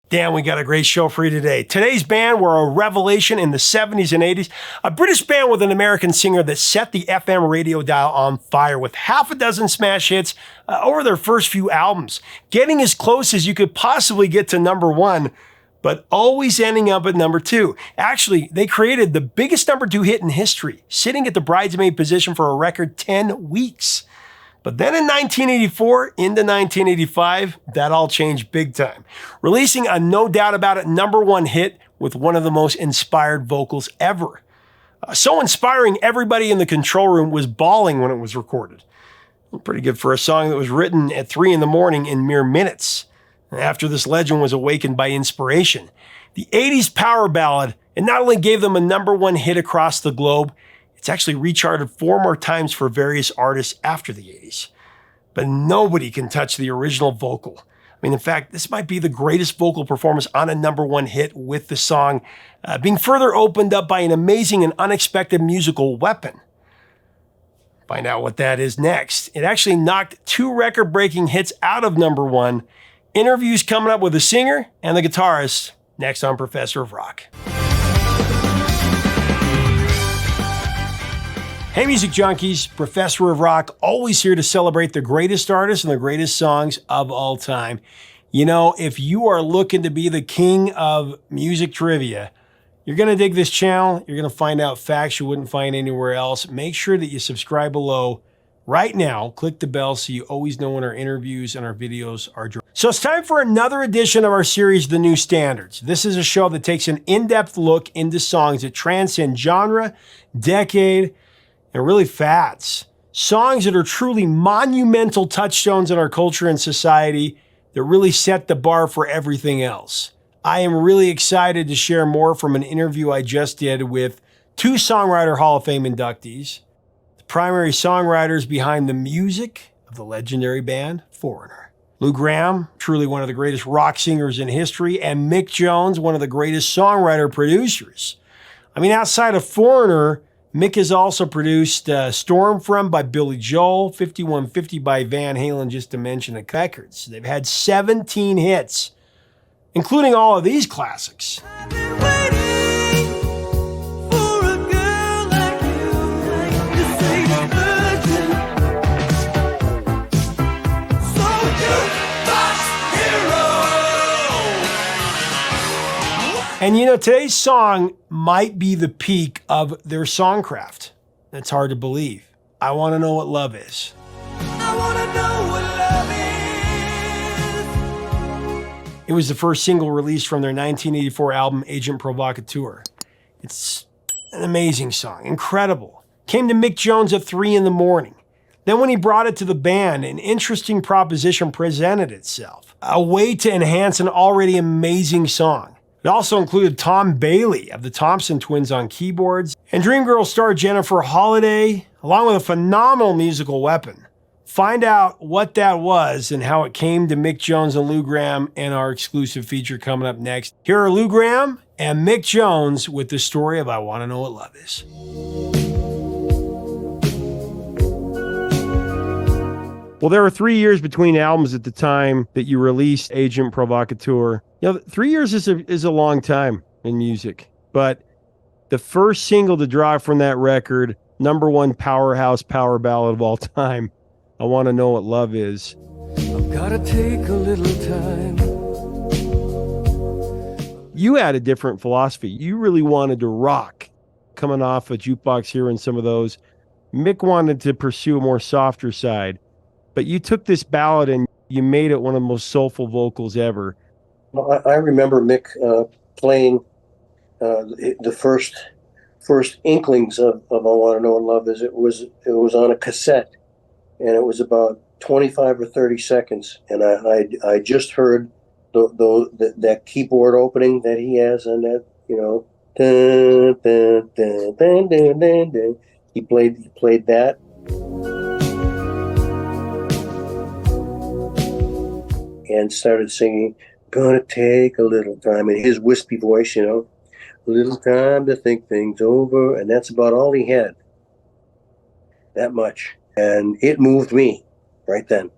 Dan, we got a great show for you today. Today's band were a revelation in the 70s and 80s, a British band with an American singer that set the FM radio dial on fire with half a dozen smash hits over their first few albums, getting as close as you could possibly get to number one, but always ending up at number two. Actually, they created the biggest number two hit in history, sitting at the bridesmaid position for a record 10 weeks. But then in 1984 into 1985, that all changed big time, releasing a no doubt about it number one hit with one of the most inspired vocals ever. So inspiring, everybody in the control room was bawling when it was recorded. Pretty good for a song that was written at 3 in the morning in mere minutes. After this legend was awakened by inspiration, the 80s power ballad, it not only gave them a number one hit across the globe, it's actually recharted 4 more times for various artists after the 80s. But nobody can touch the original vocal. I mean, in fact, this might be the greatest vocal performance on a number one hit, with the song being further opened up by an amazing and unexpected musical weapon. Find out what that is next. It actually knocked 2 record-breaking hits out of number one. Interviews coming up with the singer and the guitarist next on Professor of Rock. Hey music junkies, Professor of Rock, always here to celebrate the greatest artists and the greatest songs of all time. You know, if you are looking to be the king of music trivia, you're going to dig this channel. You're going to find out facts you wouldn't find anywhere else. Make sure that you subscribe below right now. Click the bell so you always know when our interviews and our videos are dropped. So it's time for another edition of our series, The New Standards. This is a show that takes an in-depth look into songs that transcend genre, decade, and really fads. Songs that are truly monumental touchstones in our culture and society that really set the bar for everything else. I am really excited to share more from an interview I just did with 2 Songwriter Hall of Fame inductees, the primary songwriters behind the music of the legendary band Foreigner. Lou Gramm, truly one of the greatest rock singers in history, and Mick Jones, one of the greatest songwriter-producers. I mean, outside of Foreigner, Mick has also produced Storm From by Billy Joel, 5150 by Van Halen, just to mention the records. They've had 17 hits, including all of these classics. And you know, today's song might be the peak of their songcraft. That's hard to believe. I Want to Know What Love Is. I want to know what love is. It was the first single released from their 1984 album, Agent Provocateur. It's an amazing song, incredible. Came to Mick Jones at 3 in the morning. Then when he brought it to the band, an interesting proposition presented itself. A way to enhance an already amazing song. It also included Tom Bailey of the Thompson Twins on keyboards, and Dreamgirls star Jennifer Holliday, along with a phenomenal musical weapon. Find out what that was and how it came to Mick Jones and Lou Gramm in our exclusive feature coming up next. Here are Lou Gramm and Mick Jones with the story of I Want to Know What Love Is. Well, there were 3 years between albums at the time that you released Agent Provocateur. You know, 3 years is a long time in music, but the first single to drop from that record, number one powerhouse power ballad of all time, I Want to Know What Love Is. I've got to take a little time. You had a different philosophy. You really wanted to rock, coming off a Jukebox Hero and some of those. Mick wanted to pursue a more softer side. But you took this ballad and you made it one of the most soulful vocals ever. Well, I remember Mick playing the first inklings of I Want to Know What Love Is. It was on a cassette, and it was about 25 or 30 seconds. And I just heard that keyboard opening that he has on that, you know, dun, dun, dun, dun, dun, dun, dun. He played that. And started singing, gonna take a little time, in his wispy voice, you know, a little time to think things over. And that's about all he had. That much. And it moved me right then.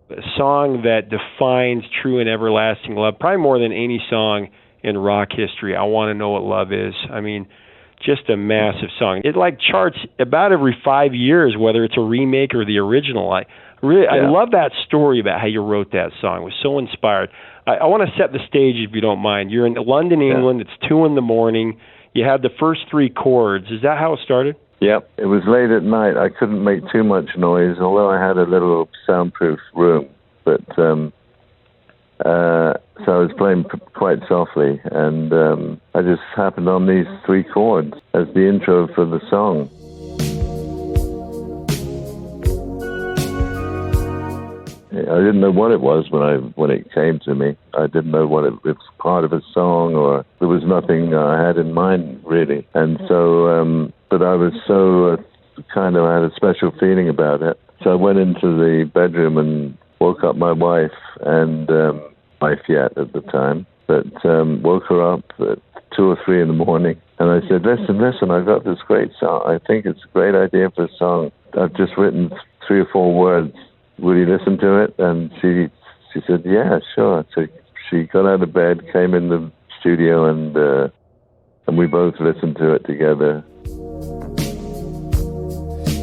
a song that defines true and everlasting love, probably more than any song in rock history. I Want to Know What Love Is. I mean, just a massive song. It like charts about every 5 years, whether it's a remake or the original. I love that story about how you wrote that song. It was so inspired. I want to set the stage, if you don't mind. You're in London, England. It's 2 a.m. You had the first 3 chords. Is that how it started? Yep. It was late at night. I couldn't make too much noise, although I had a little soundproof room. But so I was playing quite softly, and I just happened on these 3 chords as the intro for the song. I didn't know what it was when it came to me. I didn't know what it was, part of a song, or there was nothing I had in mind really. And so, but I was so I had a special feeling about it. So I went into the bedroom and woke up my wife, and wife yet at the time, but woke her up at 2 or 3 in the morning, and I said, listen, I've got this great song. I think it's a great idea for a song. I've just written 3 or 4 words. Will you listen to it? And she said, yeah, sure. So she got out of bed, came in the studio, and we both listened to it together.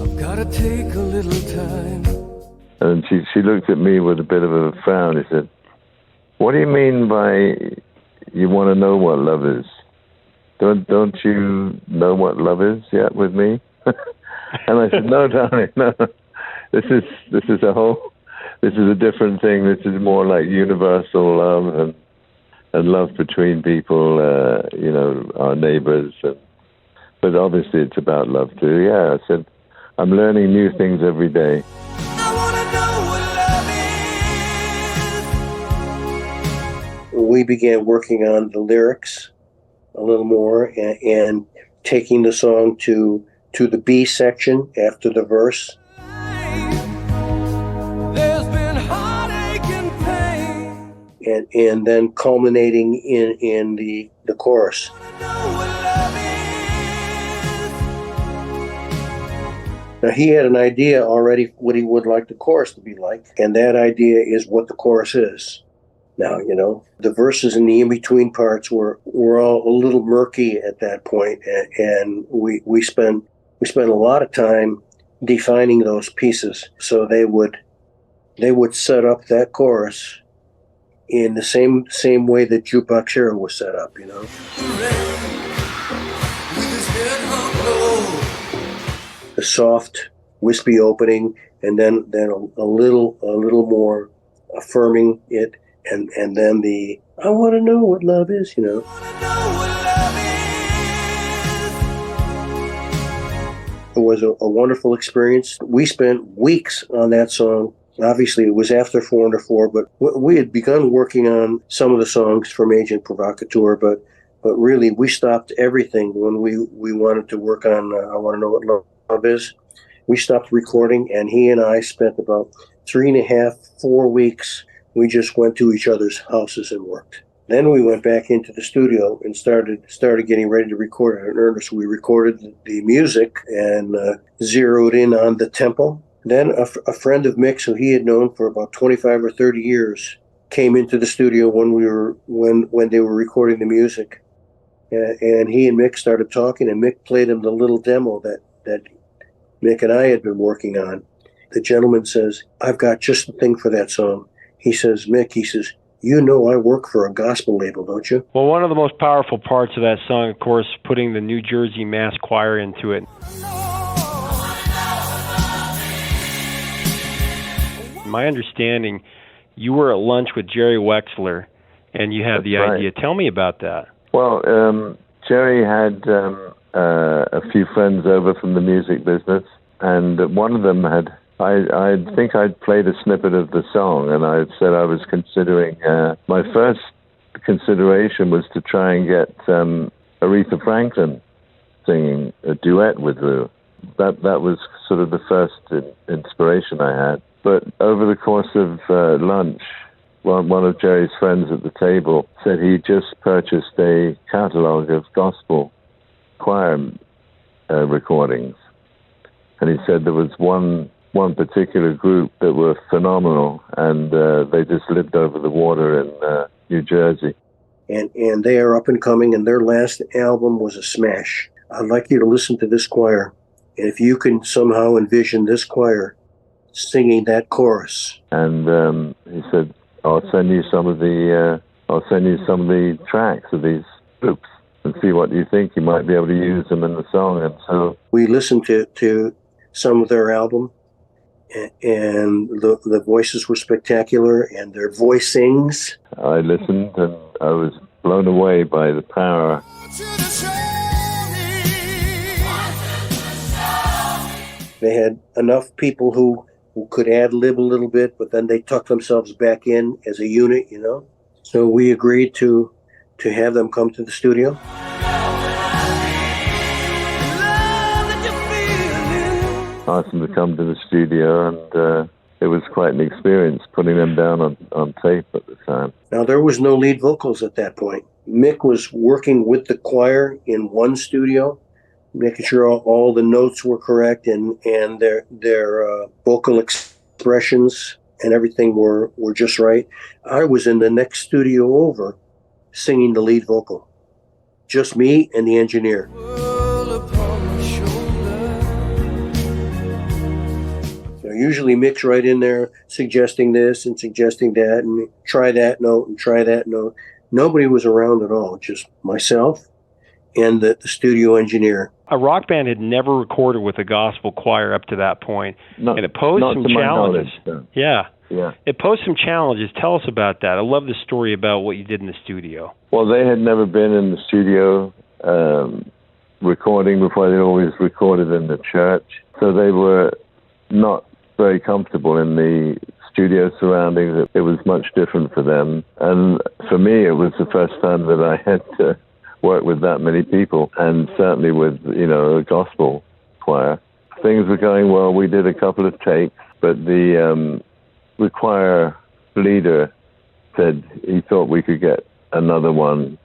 I've got to take a little time. And she looked at me with a bit of a frown. She said, what do you mean by you want to know what love is? Don't you know what love is yet with me? And I said, no, darling, no. This is a different thing. This is more like universal love and love between people, our neighbors. But obviously it's about love too. Yeah, I said, I'm learning new things every day. I wanna know what love is. We began working on the lyrics a little more and taking the song to the B section after the verse. And then culminating in the chorus. Now, he had an idea already what he would like the chorus to be like, and that idea is what the chorus is. Now, the verses and the in-between parts were all a little murky at that point, and we spent a lot of time defining those pieces. So they would set up that chorus in the same way that Jukebox Hero was set up, The soft, wispy opening, and then a little more affirming it, and then the I want to know what love is, It was a wonderful experience. We spent weeks on that song. Obviously, it was after 4 Under 4, but we had begun working on some of the songs from Agent Provocateur, but really we stopped everything when we wanted to work on I Want to Know What Love Is. We stopped recording, and he and I spent about 3.5, 4 weeks. We just went to each other's houses and worked. Then we went back into the studio and started getting ready to record it in earnest. We recorded the music and zeroed in on the tempo. Then a friend of Mick's, who he had known for about 25 or 30 years, came into the studio when they were recording the music, and he and Mick started talking. And Mick played him the little demo that Mick and I had been working on. The gentleman says, "I've got just the thing for that song." He says, "Mick," he says, I work for a gospel label, don't you?" Well, one of the most powerful parts of that song, of course, putting the New Jersey Mass Choir into it. My understanding, you were at lunch with Jerry Wexler, and you had the idea. Tell me about that. Well, Jerry had a few friends over from the music business, and one of them had, I think I'd played a snippet of the song, and I said I was considering, my first consideration was to try and get Aretha Franklin singing a duet with Lou. That was sort of the first inspiration I had. But over the course of lunch, one of Jerry's friends at the table said he just purchased a catalog of gospel choir recordings. And he said there was one one particular group that were phenomenal, and they just lived over the water in New Jersey. And they are up and coming, and their last album was a smash. I'd like you to listen to this choir, and if you can somehow envision this choir singing that chorus. And he said, I'll send you some of the tracks of these groups and see what you think. You might be able to use them in the song. And so we listened to some of their album, and the voices were spectacular, and their voicings. I listened, and I was blown away by the power. They had enough people who could ad-lib a little bit, but then they tucked themselves back in as a unit, you know? So we agreed to have them come to the studio. Asked them to come to the studio, and it was quite an experience putting them down on tape at the time. Now, there was no lead vocals at that point. Mick was working with the choir in one studio, making sure all the notes were correct and their vocal expressions and everything were just right. I was in the next studio over singing the lead vocal. Just me and the engineer. Usually Mick's right in there suggesting this and suggesting that and try that note and try that note. Nobody was around at all, just myself and the studio engineer. A rock band had never recorded with a gospel choir up to that point, and it posed some challenges. Yeah. It posed some challenges. Tell us about that. I love the story about what you did in the studio. Well, they had never been in the studio recording before. They always recorded in the church. So they were not very comfortable in the studio surroundings. It was much different for them. And for me, it was the first time that I had to work with that many people, and certainly with, a gospel choir. Things were going well. We did a couple of takes, but the choir leader said he thought we could get another one.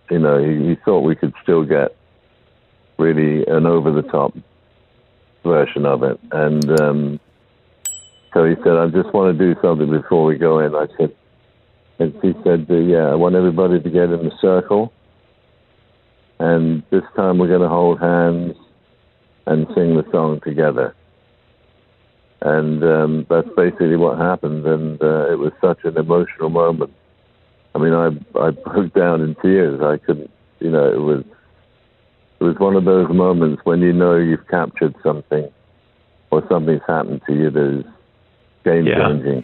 He thought we could still get really an over-the-top version of it. And so he said, I just want to do something before we go in. I said, and he said, I want everybody to get in the circle. And this time we're going to hold hands and sing the song together. And that's basically what happened. And it was such an emotional moment. I mean, I broke down in tears. I couldn't, it was one of those moments when you've captured something or something's happened to you that is game-changing.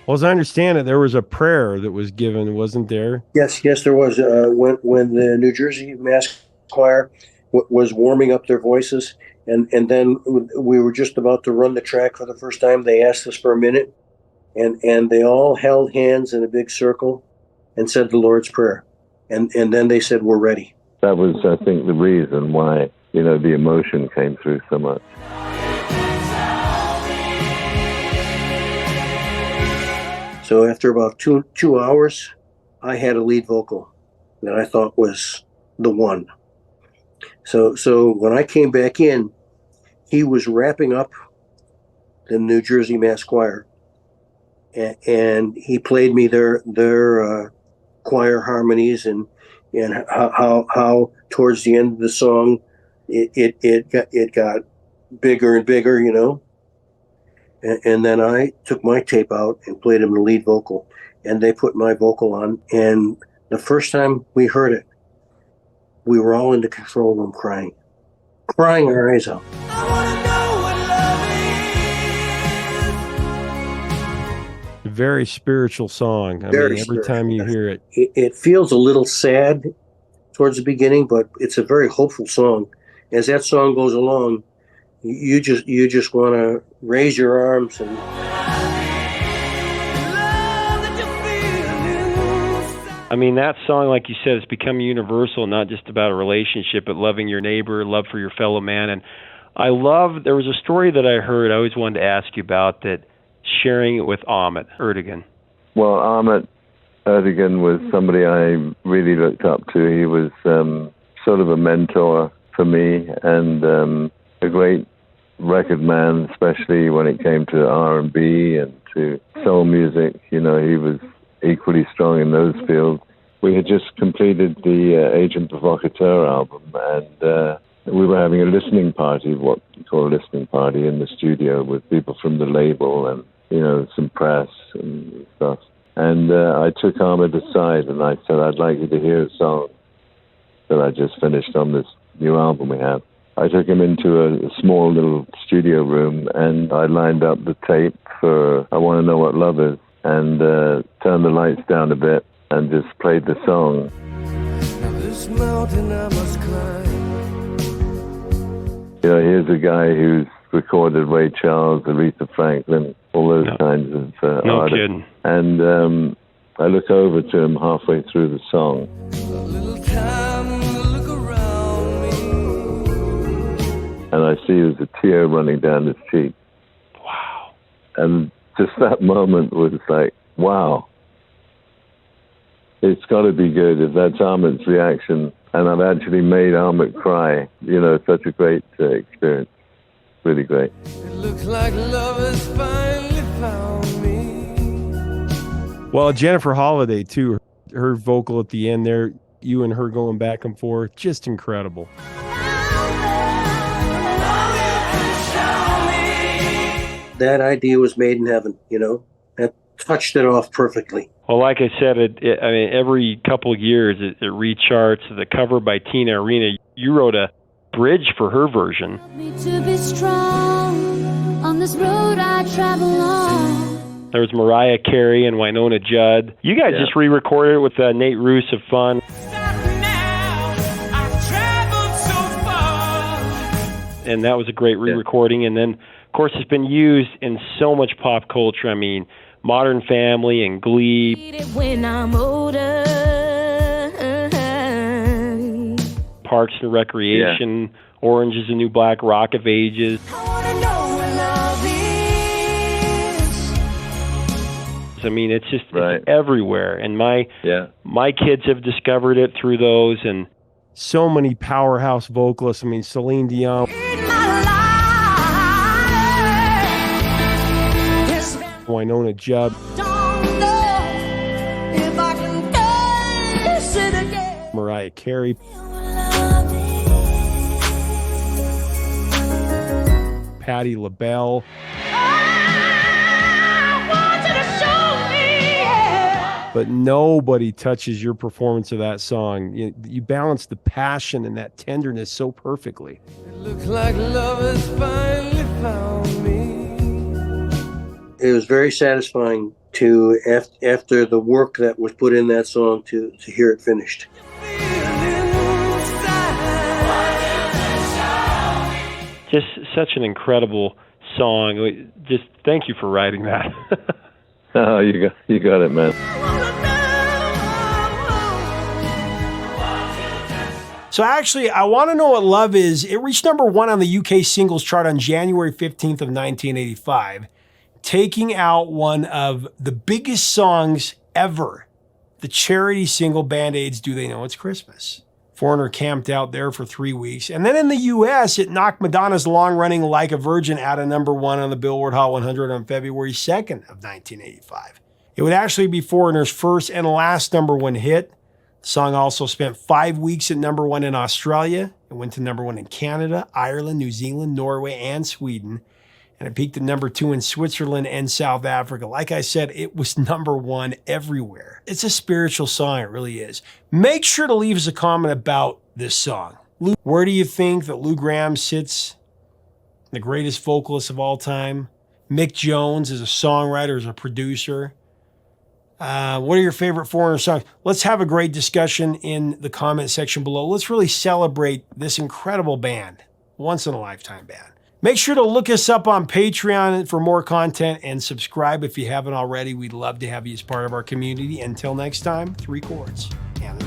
Well, as I understand it, there was a prayer that was given, wasn't there? Yes, there was. When the New Jersey Mass Choir was warming up their voices, and then we were just about to run the track for the first time, they asked us for a minute, and they all held hands in a big circle and said the Lord's Prayer. And then they said, we're ready. That was, I think, the reason why, the emotion came through so much. So after about two hours, I had a lead vocal that I thought was the one. So when I came back in, he was wrapping up the New Jersey Mass Choir, and he played me their choir harmonies and how towards the end of the song it got bigger and bigger, And then I took my tape out and played him the lead vocal, and they put my vocal on. And the first time we heard it, we were all in the control room crying our eyes out. I wanna know what love is. Very spiritual song. Every time you hear it. It feels a little sad towards the beginning, but it's a very hopeful song. As that song goes along, you just want to raise your arms and. I mean, that song, like you said, has become universal, not just about a relationship, but loving your neighbor, love for your fellow man. And there was a story that I heard I always wanted to ask you about, that sharing it with Ahmet Ertegun. Well, Ahmet Ertegun was somebody I really looked up to. He was sort of a mentor for me, and a great record man, especially when it came to R&B and to soul music. You know, he was equally strong in those fields. We had just completed the Agent Provocateur album, and we were having a listening party, what we call a listening party, in the studio with people from the label and, you know, some press and stuff. And I took Ahmed aside and I said, I'd like you to hear a song that I just finished on this new album we have. I took him into a small little studio room and I lined up the tape for I Want to Know What Love Is, and turned the lights down a bit and just played the song. Now this mountain I must climb. You know, here's a guy who's recorded Ray Charles, Aretha Franklin, all those kinds of No artists. kidding. And I look over to him halfway through the song, A little time to look around me. and I see there's a tear running down his cheek. Wow. And just that moment was like, wow. It's got to be good if that's Ahmed's reaction. And I've actually made Ahmed cry. You know, such a great experience. Really great. It looks like love has finally found me. Well, Jennifer Holliday, too, her vocal at the end there, you and her going back and forth, just incredible. That idea was made in heaven, you know. That touched it off perfectly. Well, like I said, I mean, every couple of years it recharts. The cover by Tina Arena, you wrote a bridge for her version. Me to be strong on this road I travel on. There was Mariah Carey and Winona Judd. You guys just re-recorded it with Nate Roos of Fun. And that was a great re-recording. And then, of course, it's been used in so much pop culture. I mean, Modern Family and Glee. Need it when I'm older. Parks and Recreation, Orange is the New Black, Rock of Ages. I wanna know what love is. I mean, it's just Right. it's everywhere. And my kids have discovered it through those. And So many powerhouse vocalists. I mean, Celine Dion, In my life. Yes, Winona Judd, don't know if I can face it again. Mariah Carey, Patti LaBelle. But nobody touches your performance of that song. You balance the passion and that tenderness so perfectly. It looks like love has finally found me. It was very satisfying to, after the work that was put in that song, to hear it finished. just such an incredible song. Just thank you for writing that. Oh, you got it, man. So actually, I Want to Know What Love Is. It reached number 1 on the UK singles chart on January 15th of 1985, taking out one of the biggest songs ever, the charity single Band-Aids, Do They Know It's Christmas? Foreigner camped out there for 3 weeks. And then in the US, it knocked Madonna's long-running Like a Virgin out of number 1 on the Billboard Hot 100 on February 2nd of 1985. It would actually be Foreigner's first and last number 1 hit. The song also spent 5 weeks at number 1 in Australia. It went to number 1 in Canada, Ireland, New Zealand, Norway, and Sweden. And it peaked at number 2 in Switzerland and South Africa. Like I said, it was number 1 everywhere. It's a spiritual song, it really is. Make sure to leave us a comment about this song. Lou, where do you think that Lou Gramm sits, the greatest vocalist of all time? Mick Jones as a songwriter, as a producer. What are your favorite Foreigner songs? Let's have a great discussion in the comment section below. Let's really celebrate this incredible band, once-in-a-lifetime band. Make sure to look us up on Patreon for more content and subscribe if you haven't already. We'd love to have you as part of our community. Until next time, 3 chords and